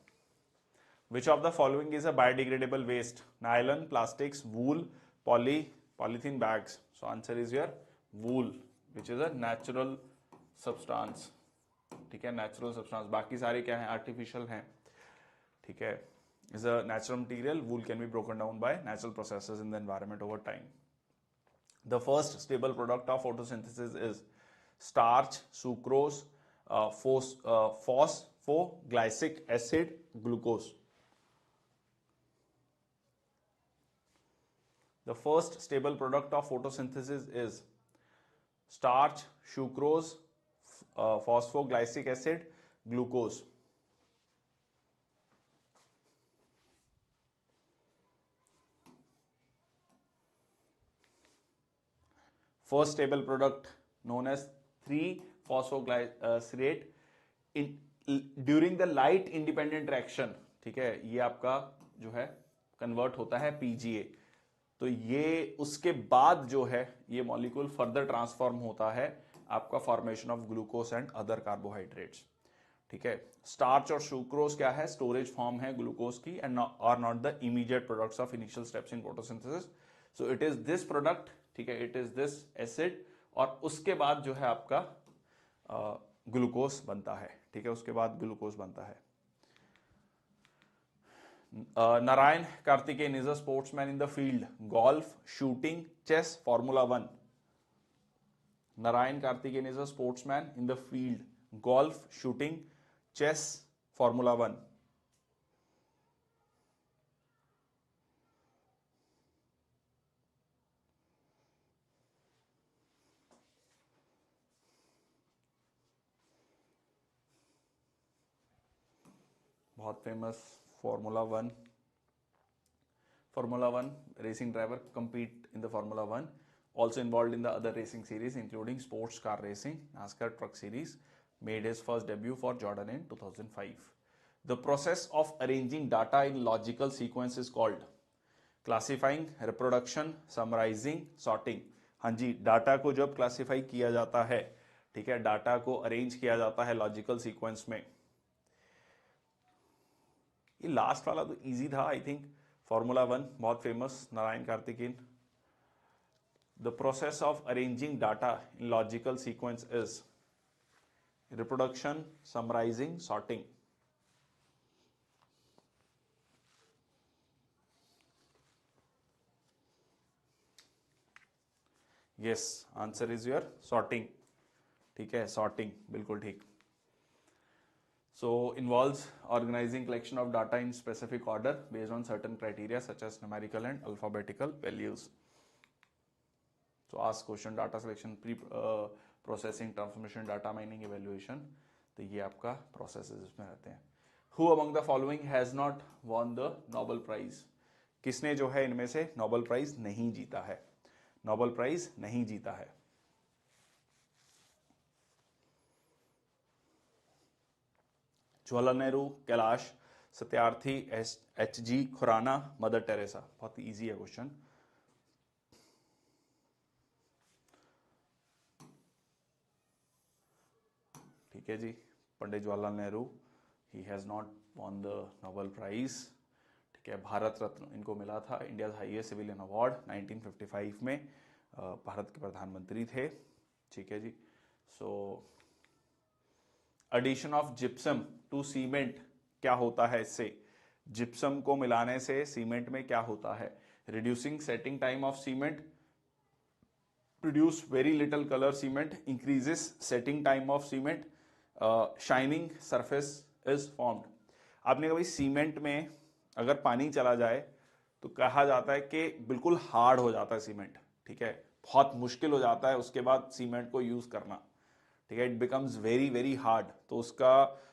Which of the following is a biodegradable waste? Nylon, plastics, wool, poly Polythene bags. So answer is your wool, which is a natural substance. ठीक है, natural substance. बाकी सारे क्या हैं, artificial हैं. ठीक है, is a natural material. Wool can be broken down by natural processes in the environment over time. The first stable product of photosynthesis is starch, sucrose, phosphoglycic acid, glucose. The first stable product of photosynthesis is starch, sucrose, phosphoglycic acid, glucose. First stable product known as 3-phosphoglycerate during the light independent reaction. ठीक है, ये आपका जो है convert होता है PGA. तो ये उसके बाद जो है ये मॉलिक्यूल फर्दर ट्रांसफॉर्म होता है आपका formation of glucose and other carbohydrates. ठीक है, स्टार्च और सुक्रोज क्या है, स्टोरेज फॉर्म है ग्लूकोज की and are not the immediate products of initial steps in photosynthesis. So it is this product. ठीक है, इट इज दिस एसिड और उसके बाद जो है आपका ग्लूकोज बनता है. ठीक है, उसके बाद ग्लूकोज बनता है. Narayan Karthikeyan is a sportsman in the field, golf, shooting, chess, Formula 1. Narayan Karthikeyan is a sportsman in the field, golf, shooting, chess, Formula 1. बहुत famous Formula 1 racing driver compete in the Formula 1, also involved in the other racing series including sports car racing, NASCAR truck series. Made his first debut for Jordan in 2005. The process of arranging data in logical sequence is called classifying, reproduction, summarizing, sorting. हाँ जी, data को जब classify किया जाता है, ठीक है, data को arrange किया जाता है लॉजिकल सीक्वेंस में. ये लास्ट वाला तो इजी था आई थिंक. फॉर्मूला 1 बहुत famous, Narain Karthikeyan. The process of arranging data in logical sequence is reproduction, summarising, sorting. Yes, answer is your sorting. ठीक है, सॉर्टिंग बिल्कुल ठीक. So involves organizing collection of data in specific order based on certain criteria such as numerical and alphabetical values. So ask question, data selection, processing, transformation, data mining, evaluation. तो ये आपका processes इसमें रहते हैं. Who among the following has not won the Nobel Prize? किसने जो है इनमें से नोबेल प्राइज नहीं जीता है? नोबेल प्राइज नहीं जीता है. Jawaharlal Nehru, Kailash Satyarthi, HG Khurana, mother Teresa. बहुत इजी है क्वेश्चन. ठीक है जी, Pandit Jawaharlal Nehru, he has not won the Nobel prize. ठीक है, भारत रत्न इनको मिला था, इंडिया हाईएस्ट सिविलियन अवार्ड 1955 में. भारत के प्रधानमंत्री थे. ठीक है जी. So addition of gypsum to cement क्या होता है इससे? जिप्सम को मिलाने से सीमेंट में क्या होता है? Reducing setting time of cement, produce very little colour cement, increases setting time of cement, shining surface is formed. आपने कभी सीमेंट में अगर पानी चला जाए तो कहा जाता है कि बिल्कुल हार्ड हो जाता है सीमेंट. ठीक है, बहुत मुश्किल हो जाता है उसके बाद सीमेंट को यूज करना. ठीक है, it becomes very very hard. तो उसका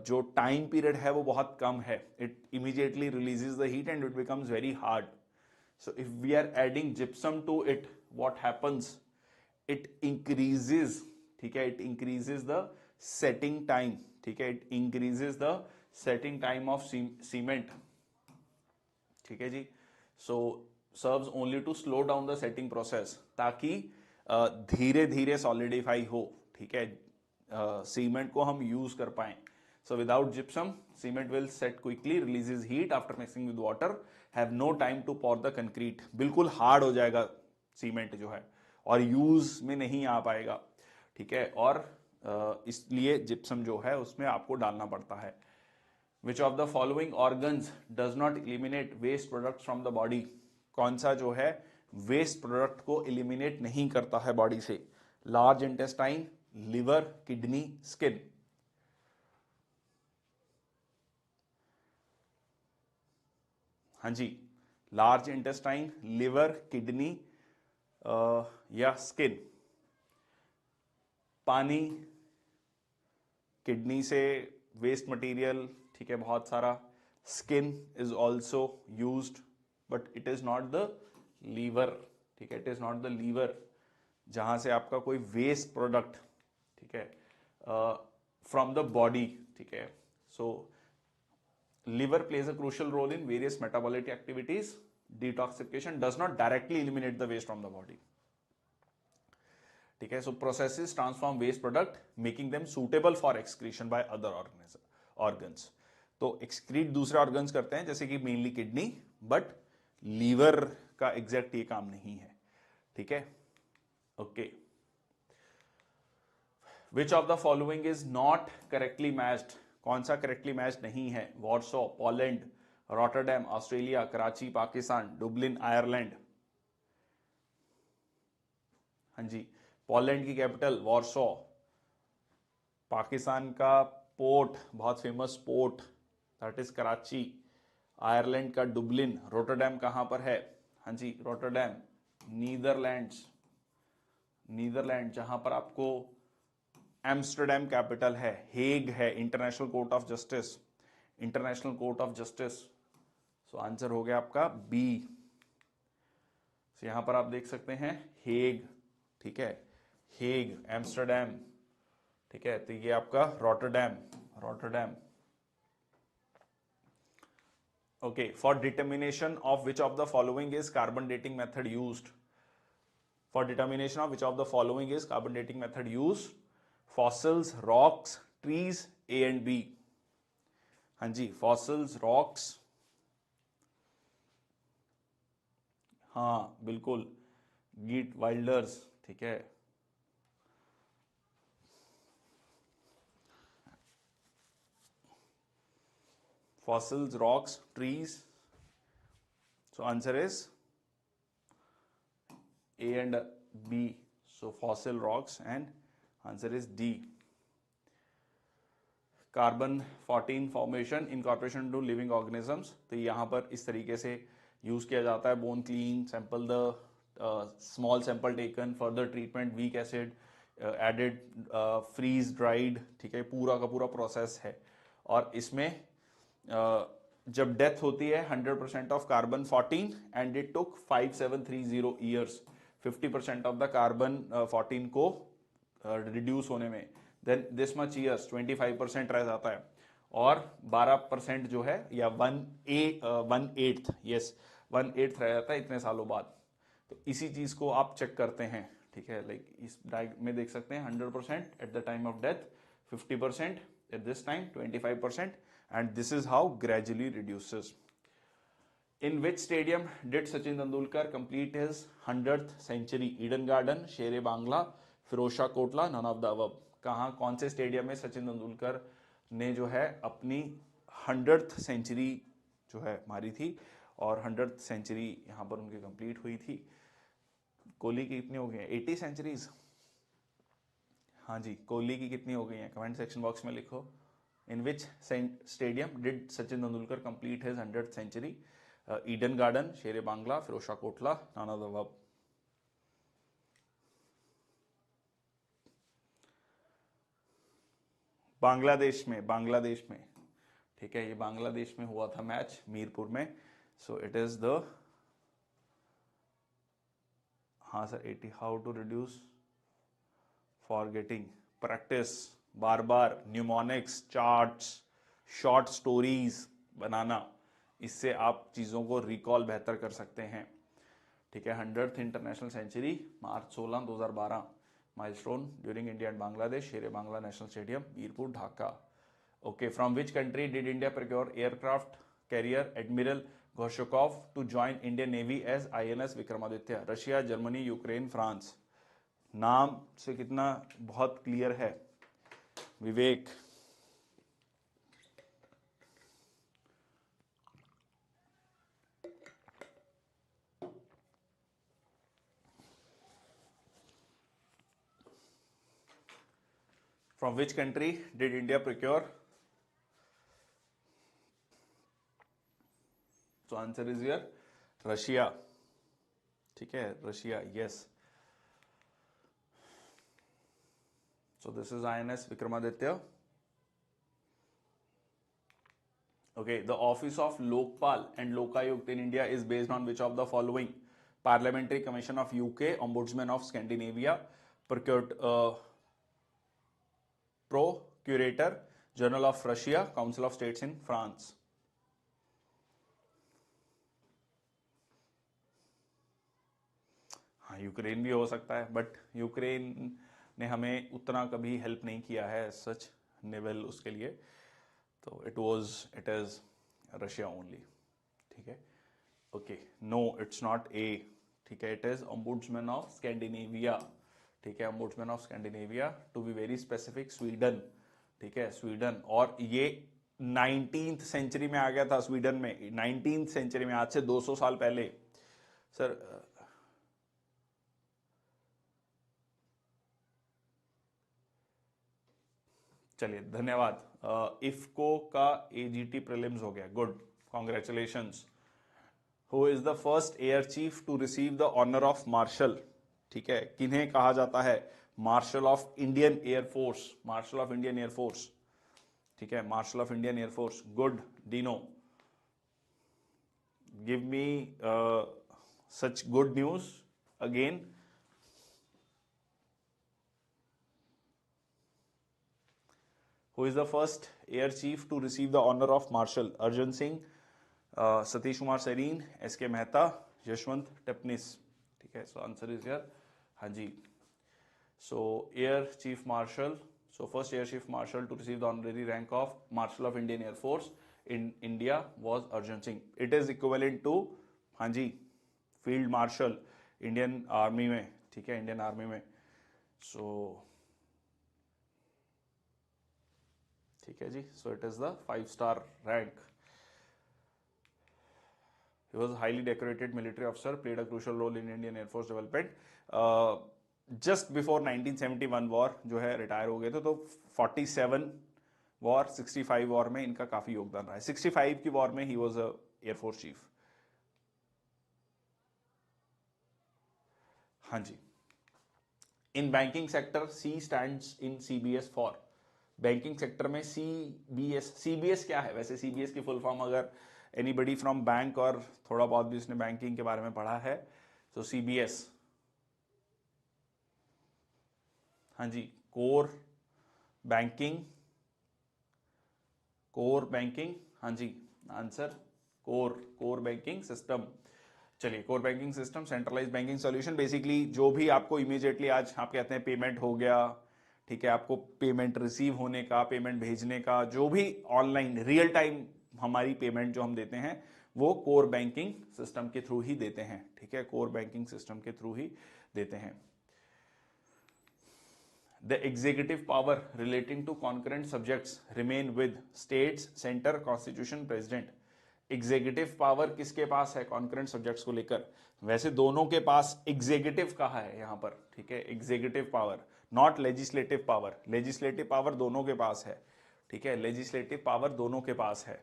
जो टाइम पीरियड है वो बहुत कम है. It immediately releases the heat and it becomes very hard. So if we are adding gypsum to it, what happens? It increases. ठीक है, it increases the setting time. ठीक है, it increases the setting time of cement. ठीक है जी. So serves only to slow down the setting process, ताकि धीरे धीरे सॉलिडिफाई हो. ठीक है, सीमेंट को हम यूज कर पाए. So without gypsum cement will set quickly, releases heat after mixing with water, have no time to pour the concrete. बिल्कुल हार्ड हो जाएगा सीमेंट जो है, और यूज में नहीं आ पाएगा, ठीक है, और इसलिए जिप्सम जो है उसमें आपको डालना पड़ता है। Which of the following organs does not eliminate waste product from the body, कौन सा जो है वेस्ट प्रोडक्ट को एलिमिनेट नहीं करता है बॉडी से? Large intestine, liver, kidney, skin. हाँ जी, लार्ज इंटेस्टाइन, लिवर, किडनी या स्किन। पानी, किडनी से वेस्ट मटेरियल, ठीक है, बहुत सारा। Skin is also used but it is not the liver, ठीक है, it is not the liver जहां से आपका कोई वेस्ट प्रोडक्ट, ठीक है, फ्रॉम द बॉडी, ठीक है। सो liver plays a crucial role in various metabolic activities. Detoxification does not directly eliminate the waste from the body, ठीक है। so processes transform waste product making them suitable for excretion by other organs. तो excrete दूसरे organs करते हैं जैसे कि mainly kidney, but liver का exact ये काम नहीं है, ठीक है। Okay, which of the following is not correctly matched, कौन सा करेक्टली मैच नहीं है? Warsaw, Poland, Rotterdam, Australia, Karachi, Pakistan, Dublin, Ireland. हाँ जी, पोलैंड की कैपिटल वॉर्सो, पाकिस्तान का पोर्ट, बहुत famous port, that is Karachi, Ireland का डुबलिन, रॉटरडैम कहां पर है? हाँ जी, रॉटरडैम नीदरलैंड्स, नीदरलैंड, जहां पर आपको एम्स्टरडेम कैपिटल है, हेग है, international court of justice, international court of justice. So answer हो गया आपका बी। यहां पर आप देख सकते हैं हेग, ठीक है, हेग, एम्स्टरडेम, ठीक है, तो ये आपका Rotterdam, Rotterdam. Okay, for determination of which of the following is carbon dating method used, for determination of which of the following is carbon dating method used? Fossils, rocks, trees, A and B. हाँ जी, fossils, rocks, हाँ बिल्कुल, git Wilders, ठीक है। Fossils, rocks, trees, so answer is A and B, so fossil, rocks, and answer is D. Carbon 14 formation incorporation to living organisms, तो यहां पर इस तरीके से यूज किया जाता है। Bone clean sample, the small sample taken, further treatment, weak acid added, freeze dried, ठीक है, पूरा का पूरा प्रोसेस है। और इसमें जब डेथ होती है 100% of carbon 14 and it took 5730 years 50% of the carbon 14 को रिड्यूस होने में, देन दिस मच ईयर्स 25% रह जाता है, और 12% जो है या 1/8 यस 1/8 रह जाता है इतने सालों बाद। तो इसी चीज को आप चेक करते हैं, ठीक है, लाइक इस डायग्राम में देख सकते हैं 100% at the time of death, 50% at this time, 25%, and this is how gradually reduces. In which stadium did Sachin Tendulkar complete his 100th century? Eden Garden, Shere Bangla, Ferozshah Kotla, none of the above. कहाँ, कौन से stadium में सचिन तेंदुलकर ने जो है अपनी 100th century जो है मारी थी, और 100th सेंचुरी यहाँ पर उनकी कंप्लीट हुई थी। कोहली की कितनी हो गई है? 80 सेंचुरीज। हाँ जी, कोहली की कितनी हो गई है? कमेंट सेक्शन बॉक्स में लिखो। In which stadium did Sachin Tendulkar complete his 100th century? Eden Garden, Shere Bangla, Ferozshah Kotla, none of the above. Bangladesh में, बांग्लादेश में, ठीक है, ये बांग्लादेश में हुआ था मैच, मीरपुर में। सो इट इज द, हाँ sir 80। How to reduce forgetting? Practice, बार बार, न्यूमोनिक्स, चार्ट्स, शॉर्ट स्टोरीज बनाना, इससे आप चीज़ों को रिकॉल बेहतर कर सकते हैं, ठीक है। 100th international century, March 16, 2012, milestone during India and Bangladesh, Shere Bangla national stadium, Mirpur, Dhaka. Okay, from which country did India procure aircraft carrier admiral Gorshkov to join Indian Navy as INS Vikramaditya. Russia, Germany, Ukraine, France. नाम से कितना बहुत clear है. विवेक. From which country did India procure? So answer is here Russia. ठीक है, Russia. Yes. So this is INS Vikramaditya. Okay, the office of Lokpal and Lokayukt in India is based on which of the following? Parliamentary Commission of UK, Ombudsman of Scandinavia, Procurator General of Russia, Council of States in France. हाँ, Ukraine भी हो सकता है, but Ukraine ने हमें उतना कभी help नहीं किया है सच नेवल उसके लिए, तो इट इज रशिया ओनली. ठीक है, okay. No, it's not A. ठीक है, it is ombudsman of Scandinavia. ठीक है, ombudsman of Scandinavia, to be very specific Sweden. ठीक है, स्वीडन. और ये 19th सेंचुरी में आ गया था स्वीडन में. 19th सेंचुरी में, आज से 200 साल पहले. सर चलिए, धन्यवाद. इफको का एजीटी प्रीलिम्स हो गया. Good, congratulations. Who is the first air chief to receive the honour of marshal? ठीक है, किन्हें कहा जाता है marshal of Indian air force? Marshal of Indian air force. ठीक है, marshal of Indian air force. Good, Dino. Give me such good news again. Who is the first air chief to receive the honor of Marshal? Arjun Singh, Satish Kumar Serene, S.K. Mehta, Yashwant Tipnis. ठीक है, so answer is here. हाँ जी. So Air Chief Marshal. So first Air Chief Marshal to receive the honorary rank of Marshal of Indian Air Force in India was Arjun Singh. It is equivalent to हाँ जी Field Marshal Indian Army में. ठीक है, Indian Army में. So ठीक है जी. So it is the 5-star rank. He was a highly decorated military officer, played a crucial role in Indian Air Force development. Just before 1971 war जो है retire हो गए थे, तो 47 वॉर, 65 वॉर में इनका काफी योगदान रहा है. 65 की वॉर में he was a air force chief. हाँ जी. In banking sector C stands in CBS for. Banking sector में सीबीएस क्या है वैसे? सीबीएस की फुल फॉर्म, अगर एनीबडी फ्रॉम बैंक और थोड़ा बहुत भी उसने बैंकिंग के बारे में पढ़ा है, तो सीबीएस. हाँ जी, कोर बैंकिंग. हाँ जी, आंसर कोर बैंकिंग सिस्टम. चलिए, core banking system, centralise banking solution. Basically जो भी आपको इमीडिएटली आज आप कहते हैं पेमेंट हो गया, ठीक है, आपको पेमेंट रिसीव होने का, पेमेंट भेजने का, जो भी ऑनलाइन रियल टाइम हमारी पेमेंट जो हम देते हैं, वो कोर बैंकिंग सिस्टम के थ्रू ही देते हैं. ठीक है, कोर बैंकिंग सिस्टम के थ्रू ही देते हैं. The executive power relating to concurrent subjects remain with states, centre, constitution, president. Executive power किसके पास है कॉन्करेंट सब्जेक्ट्स को लेकर? वैसे दोनों के पास एग्जीक्यूटिव कहा है यहां पर. ठीक है, executive power, not legislative power. Legislative power दोनों के पास है. ठीक है, लेजिस्लेटिव पावर दोनों के पास है,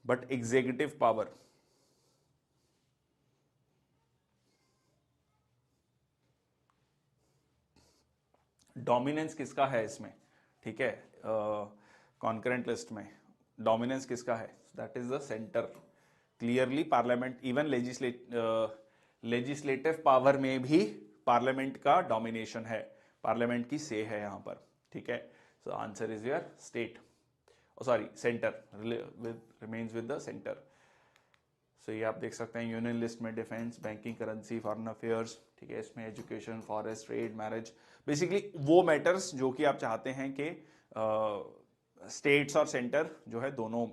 बट एग्जीक्यूटिव पावर डोमिनेंस किसका है इसमें? ठीक है, कॉन्करेंट लिस्ट में डोमिनेंस किसका है? That is the centre. Clearly parliament, even legislative power में भी पार्लियामेंट का डोमिनेशन है, पार्लियामेंट की से है यहां पर. ठीक है, so answer is your state, sorry centre, remains with the centre. सो ये आप देख सकते हैं यूनियन लिस्ट में defence, banking, currency, foreign affairs. ठीक है, इसमें education, forest, trade, marriage, basically वो मैटर्स जो कि आप चाहते हैं कि स्टेट्स और सेंटर जो है दोनों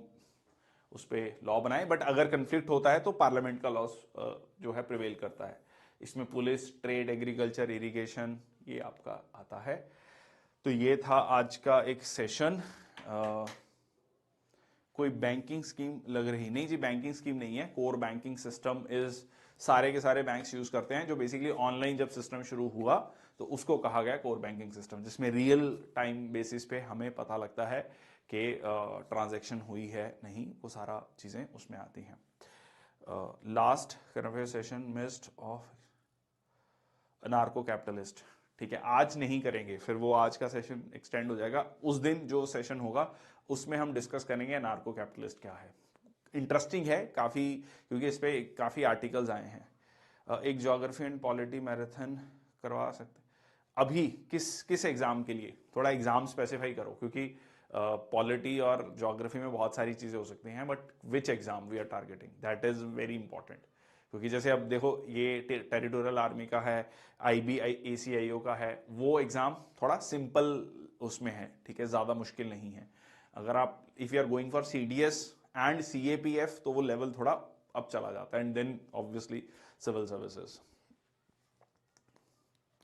उस पर लॉ बनाए, बट अगर कंफ्लिक्ट होता है तो पार्लियामेंट का लॉ जो है प्रिवेल करता है। इसमें पुलिस, ट्रेड, एग्रीकल्चर, इरिगेशन ये आपका आता है। तो ये था आज का एक सेशन। कोई बैंकिंग स्कीम लग रही नहीं जी, बैंकिंग स्कीम नहीं है। कोर बैंकिंग सिस्टम इज सारे के सारे बैंक्स यूज करते हैं, जो बेसिकली ऑनलाइन जब सिस्टम शुरू हुआ तो उसको कहा गया कोर बैंकिंग सिस्टम, जिसमें रियल टाइम बेसिस पे हमें पता लगता है कि ट्रांजैक्शन हुई है नहीं, वो सारा चीजें उसमें आती हैं। Last current session missed of narco capitalist, ठीक है, आज नहीं करेंगे, फिर वो आज का सेशन एक्सटेंड हो जाएगा। उस दिन जो सेशन होगा उसमें हम डिस्कस करेंगे नार्को कैपिटलिस्ट क्या है। इंटरेस्टिंग है काफी, क्योंकि इस पे काफी आर्टिकल्स आए हैं। एक ज्योग्राफी एंड पॉलिटी मैराथन करवा सकते अभी किस एग्जाम के लिए? थोड़ा एग्जाम स्पेसिफाई करो, क्योंकि पॉलिटी और ज्योग्राफी में बहुत सारी चीजें हो सकती हैं, but which exam we are targeting, that is very important. क्योंकि जैसे अब देखो, ये टेरिटोरियल आर्मी का है, ACIO का है, वो एग्जाम थोड़ा सिंपल उसमें है, ठीक है, ज्यादा मुश्किल नहीं है। अगर आप if you are going for CDS and CAPF तो वो लेवल थोड़ा अब चला जाता है, and then obviously civil services,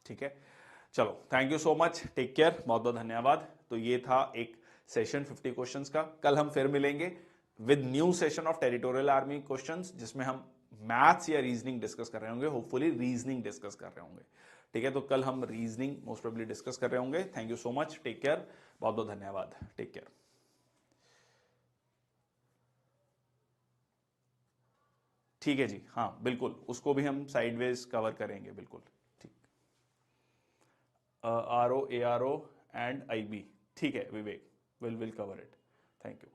ठीक है। चलो, thank you so much, take care, बहुत बहुत धन्यवाद। तो ये था एक सेशन 50 क्वेश्चंस का। कल हम फिर मिलेंगे with new session of territorial army questions, जिसमें हम मैथ्स या रीजनिंग डिस्कस कर रहे होंगे, होपफुली रीजनिंग डिस्कस कर रहे होंगे, ठीक है। तो कल हम रीजनिंग मोस्ट प्रोबेबली डिस्कस कर रहे होंगे। Thank you so much, take care, बहुत बहुत धन्यवाद, टेक केयर। ठीक है जी, हाँ बिल्कुल, उसको भी हम साइडवेज कवर करेंगे, बिल्कुल ठीक। RO, ARO एंड IB, ठीक है Vivek, will cover it, thank you.